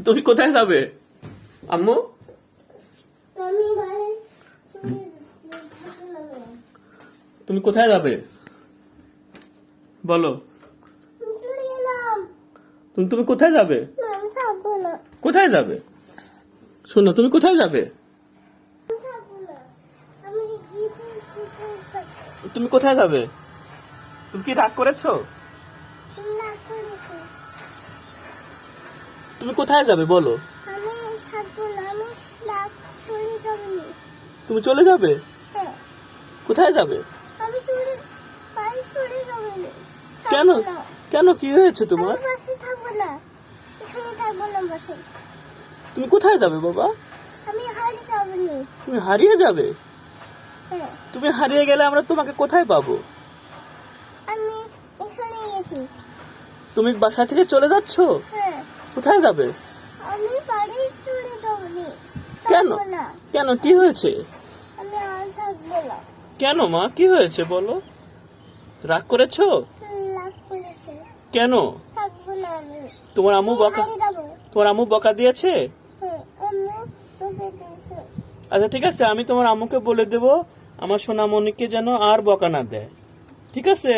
তুমি কোথায় যাবে আম্মু? তুমি কোথায় যাবে বলো? তুমি কোথায় যাবে? কোথায় যাবে? শোনো, তুমি কোথায় যাবে? তুমি কোথায় যাবে? তুমি কি রাগ করেছো? তুমি কোথায় যাবে বলো? তুমি চলে যাবে? কোথায় যাবে? কেন? কেন, কি হয়েছে তোমার? তুমি কোথায় যাবে বাবা? তুমি হারিয়ে যাবে? তুমি হারিয়ে গেলে আমরা তোমাকে কোথায় পাবো? তুমি বাসা থেকে চলে যাচ্ছ? কোথায় যাবে? কেন? কেন, কি হয়েছে? কেন মা, কি হয়েছে বলো? রাগ করেছো? কেন? তোমার আম্মু বকা দিয়েছে? আচ্ছা ঠিক আছে, আমি তোমার আম্মুকে বলে দেবো আমার সোনামণিকে যেন আর বকা না দেয়। ঠিক আছে?